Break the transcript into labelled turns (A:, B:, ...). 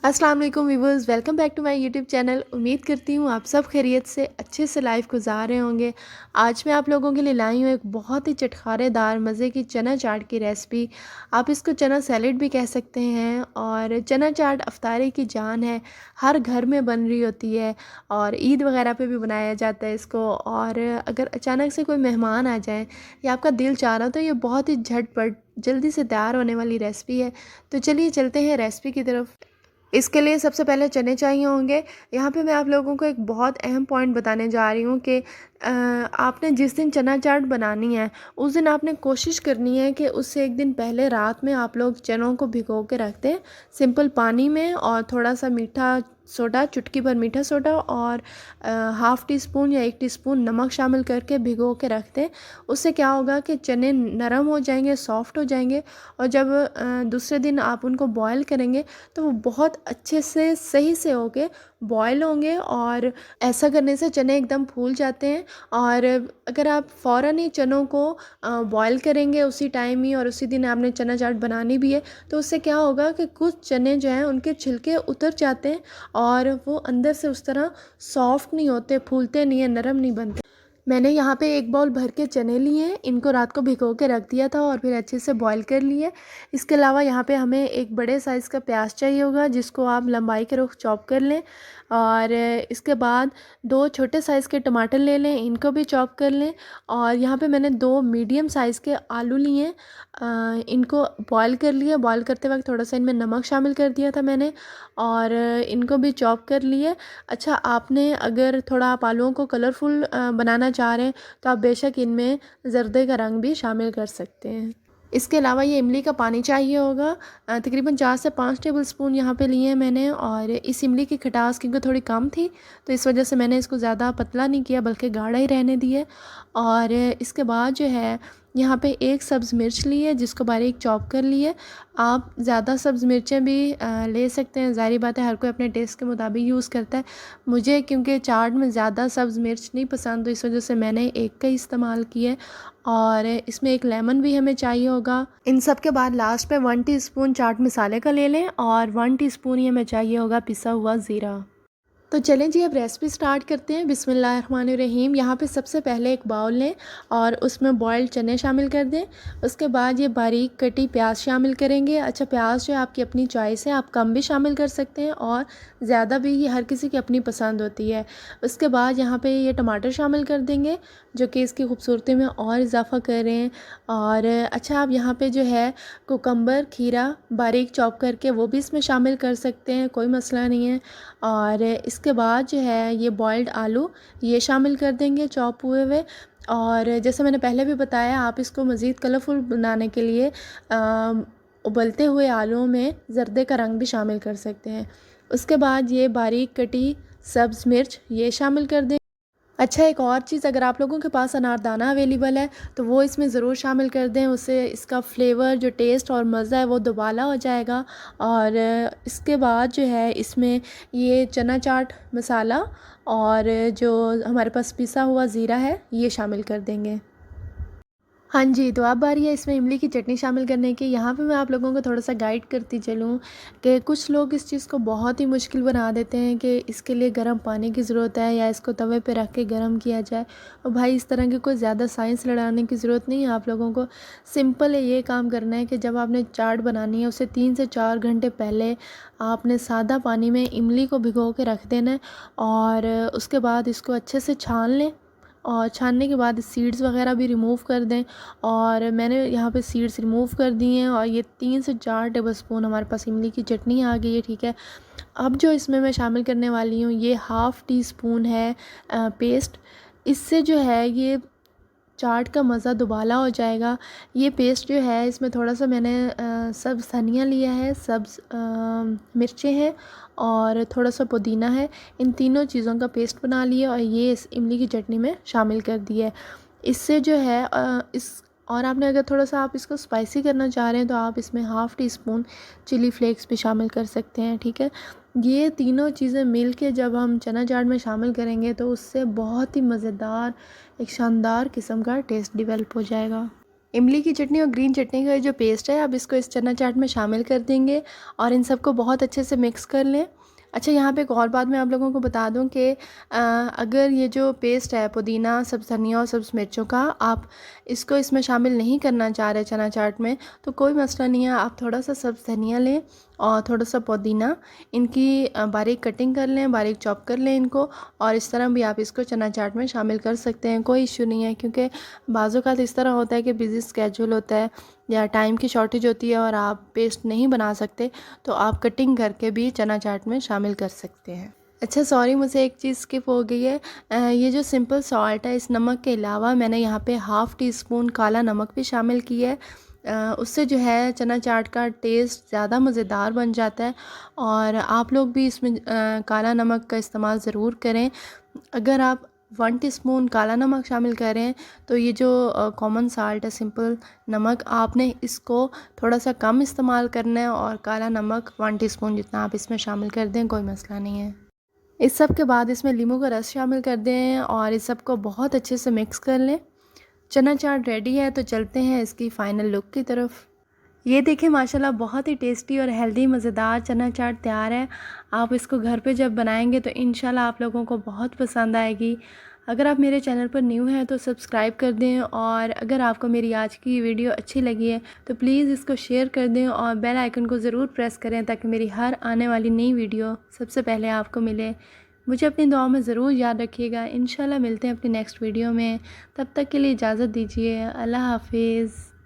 A: अस्सलाम वालेकुम viewers, welcome back to my YouTube channel. उम्मीद करती हूँ आप सब खैरियत से अच्छे से लाइफ गुजार रहे होंगे। आज मैं आप लोगों के लिए लाई हूँ एक बहुत ही चटखारेदार मज़े की चना चाट की रेसिपी। आप इसको चना सैलेड भी कह सकते हैं। और चना चाट अफ्तारी की जान है, हर घर में बन रही होती है और ईद वगैरह पे भी बनाया जाता है इसको। और अगर अचानक से कोई मेहमान आ जाए या आपका दिल चाह रहा हो तो ये बहुत ही झटपट जल्दी से तैयार होने वाली रेसिपी है। तो चलिए चलते हैं रेसिपी की तरफ। इसके लिए सबसे पहले चने चाहिए होंगे। यहाँ पे मैं आप लोगों को एक बहुत अहम पॉइंट बताने जा रही हूँ कि आपने जिस दिन चना चाट बनानी है उस दिन आपने कोशिश करनी है कि उससे एक दिन पहले रात में आप लोग चनों को भिगो के रख दें सिंपल पानी में, और थोड़ा सा मीठा सोडा, चुटकी भर मीठा सोडा और हाफ़ टी स्पून या 1 टीस्पून नमक शामिल करके भिगो के रख दें। उससे क्या होगा कि चने नरम हो जाएंगे, सॉफ्ट हो जाएंगे, और जब दूसरे दिन आप उनको बॉयल करेंगे तो वो बहुत अच्छे से सही से होके बॉयल होंगे। और ऐसा करने से चने एकदम फूल जाते हैं। और अगर आप फ़ौरन ही चनों को बॉयल करेंगे उसी टाइम ही, और उसी दिन आपने चना चाट बनानी भी है, तो उससे क्या होगा कि कुछ चने जो हैं उनके छिलके उतर जाते हैं और वो अंदर से उस तरह सॉफ्ट नहीं होते, फूलते नहीं हैं, नरम नहीं बनते। मैंने यहाँ पे एक बाउल भर के चने लिए हैं, इनको रात को भिगो के रख दिया था और फिर अच्छे से बॉईल कर लिए। इसके अलावा यहाँ पे हमें एक बड़े साइज़ का प्याज चाहिए होगा जिसको आप लंबाई के रुख चॉप कर लें। और इसके बाद 2 छोटे साइज़ के टमाटर ले लें, इनको भी चॉप कर लें। और यहाँ पे मैंने 2 मीडियम साइज़ के आलू लिए हैं, इनको बॉईल कर लिया। बॉईल करते वक्त थोड़ा सा इनमें नमक शामिल कर दिया था मैंने, और इनको भी चॉप कर लिए। अच्छा, आपने अगर थोड़ा आप आलूओं को कलरफुल बनाना चाह रहे हैं तो आप बेशक इनमें ज़र्दे का रंग भी शामिल कर सकते हैं। इसके अलावा ये इमली का पानी चाहिए होगा, तकरीबन 4 से 5 टेबलस्पून यहाँ पे लिए हैं मैंने। और इस इमली की खटास क्योंकि थोड़ी कम थी तो इस वजह से मैंने इसको ज़्यादा पतला नहीं किया बल्कि गाढ़ा ही रहने दिया। और इसके बाद जो है यहाँ पे एक सब्ज़ मिर्च ली है जिसको बारीक चॉप कर लिए। आप ज़्यादा सब्ज़ मिर्चें भी ले सकते हैं, ज़ाहिर बात है हर कोई अपने टेस्ट के मुताबिक यूज़ करता है। मुझे क्योंकि चाट में ज़्यादा सब्ज़ मिर्च नहीं पसंद तो इस वजह से मैंने एक का ही इस्तेमाल किया है। और इसमें एक लेमन भी हमें चाहिए होगा। इन सब के बाद लास्ट पे 1 टीस्पून चाट मसाले का ले लें और 1 टीस्पून ही हमें चाहिए होगा पिसा हुआ ज़ीरा। तो चलें जी, अब रेसिपी स्टार्ट करते हैं। बिस्मिल्लाहिर्रहमानिर्रहीम। यहाँ पे सबसे पहले एक बाउल लें और उसमें बॉइल्ड चने शामिल कर दें। उसके बाद ये बारीक कटी प्याज शामिल करेंगे। अच्छा, प्याज जो है आपकी अपनी चॉइस है, आप कम भी शामिल कर सकते हैं और ज़्यादा भी, ये हर किसी की अपनी पसंद होती है। उसके बाद यहाँ पे ये टमाटर शामिल कर देंगे जो कि इसकी खूबसूरती में और इजाफ़ा कर रहे हैं। और अच्छा, आप यहाँ पे जो है कुकम्बर, खीरा बारीक चॉप करके वो भी इसमें शामिल कर सकते हैं, कोई मसला नहीं है। और इसके बाद जो है ये बॉइल्ड आलू ये शामिल कर देंगे चॉप हुए हुए। और जैसे मैंने पहले भी बताया, आप इसको मज़ीद कलरफुल बनाने के लिए उबलते हुए आलूओं में ज़र्दे का रंग भी शामिल कर सकते हैं। उसके बाद ये बारीक कटी सब्ज़ मिर्च ये शामिल कर दें। अच्छा, एक और चीज़, अगर आप लोगों के पास अनारदाना अवेलेबल है तो वो इसमें ज़रूर शामिल कर दें, उससे इसका फ्लेवर जो टेस्ट और मज़ा है वो दुबाला हो जाएगा। और इसके बाद जो है इसमें ये चना चाट मसाला और जो हमारे पास पिसा हुआ ज़ीरा है ये शामिल कर देंगे। हाँ जी, तो अब बारी है इसमें इमली की चटनी शामिल करने की। यहाँ पे मैं आप लोगों को थोड़ा-सा गाइड करती चलूँ कि कुछ लोग इस चीज़ को बहुत ही मुश्किल बना देते हैं कि इसके लिए गर्म पानी की ज़रूरत है या इसको तवे पे रख के गर्म किया जाए। और भाई, इस तरह की कोई ज़्यादा साइंस लड़ाने की ज़रूरत नहीं है आप लोगों को। सिंपल है, ये काम करना है कि जब आपने चाट बनानी है उससे 3 से 4 घंटे पहले आपने सादा पानी में इमली को भिगो के रख देना है। और उसके बाद इसको अच्छे से छान लें और छानने के बाद सीड्स वगैरह भी रिमूव कर दें। और मैंने यहाँ पे सीड्स रिमूव कर दिए हैं। और ये 3 से 4 टेबलस्पून हमारे पास इमली की चटनी आ गई है, ठीक है। अब जो इसमें मैं शामिल करने वाली हूँ ये हाफ़ टी स्पून है पेस्ट। इससे जो है ये चाट का मज़ा दुबाला हो जाएगा। ये पेस्ट जो है इसमें थोड़ा सा मैंने सब्ज़ धनिया लिया है, सब्ज़ मिर्चें हैं और थोड़ा सा पुदीना है। इन तीनों चीज़ों का पेस्ट बना लिया और ये इस इमली की चटनी में शामिल कर दिया है। इससे जो है इस और आपने अगर थोड़ा सा आप इसको स्पाइसी करना चाह रहे हैं तो आप इसमें half teaspoon chilli flakes भी शामिल कर सकते हैं, ठीक है। ये तीनों चीज़ें मिल के जब हम चना चाट में शामिल करेंगे तो उससे बहुत ही मज़ेदार एक शानदार किस्म का टेस्ट डेवलप हो जाएगा। इमली की चटनी और ग्रीन चटनी का जो पेस्ट है, आप इसको इस चना चाट में शामिल कर देंगे और इन सबको बहुत अच्छे से मिक्स कर लें। अच्छा, यहाँ पे एक और बात मैं आप लोगों को बता दूं कि अगर ये जो पेस्ट है पुदीना, सब्ज़ धनिया और सब्ज़ मिर्चों का, आप इसको इसमें शामिल नहीं करना चाह रहे चना चाट में, तो कोई मसला नहीं है। आप थोड़ा सा सब्ज़ धनिया लें और थोड़ा सा पुदीना, इनकी बारीक कटिंग कर लें, बारीक चॉप कर लें इनको, और इस तरह भी आप इसको चना चाट में शामिल कर सकते हैं, कोई इशू नहीं है। क्योंकि बाज़ औक़ात इस तरह होता है कि बिज़ी स्केड्यूल होता है या टाइम की शॉर्टेज होती है और आप पेस्ट नहीं बना सकते, तो आप कटिंग करके भी चना चाट में शामिल कर सकते हैं। अच्छा, सॉरी, मुझे एक चीज़ स्किप हो गई है। ये जो सिंपल सॉल्ट है, इस नमक के अलावा मैंने यहाँ पे हाफ़ टी स्पून काला नमक भी शामिल किया है। उससे जो है चना चाट का टेस्ट ज़्यादा मज़ेदार बन जाता है और आप लोग भी इसमें काला नमक का इस्तेमाल ज़रूर करें। अगर आप 1 टीस्पून काला नमक शामिल करें तो ये जो कॉमन साल्ट है, सिंपल नमक, आपने इसको थोड़ा सा कम इस्तेमाल करना है और काला नमक 1 टीस्पून जितना आप इसमें शामिल कर दें, कोई मसला नहीं है। इस सब के बाद इसमें नींबू का रस शामिल कर दें और इस सब को बहुत अच्छे से मिक्स कर लें। चना चाट रेडी है, तो चलते हैं इसकी फ़ाइनल लुक की तरफ। ये देखिए, माशाल्लाह बहुत ही टेस्टी और हेल्दी मज़ेदार चना चाट तैयार है। आप इसको घर पे जब बनाएंगे तो इंशाल्लाह आप लोगों को बहुत पसंद आएगी। अगर आप मेरे चैनल पर न्यू हैं तो सब्सक्राइब कर दें, और अगर आपको मेरी आज की वीडियो अच्छी लगी है तो प्लीज़ इसको शेयर कर दें और बेल आइकन को ज़रूर प्रेस करें ताकि मेरी हर आने वाली नई वीडियो सबसे पहले आपको मिले। मुझे अपनी दुआओं में ज़रूर याद रखिएगा। इंशाल्लाह मिलते हैं अपनी नेक्स्ट वीडियो में। तब तक के लिए इजाज़त दीजिए। अल्लाह हाफिज़।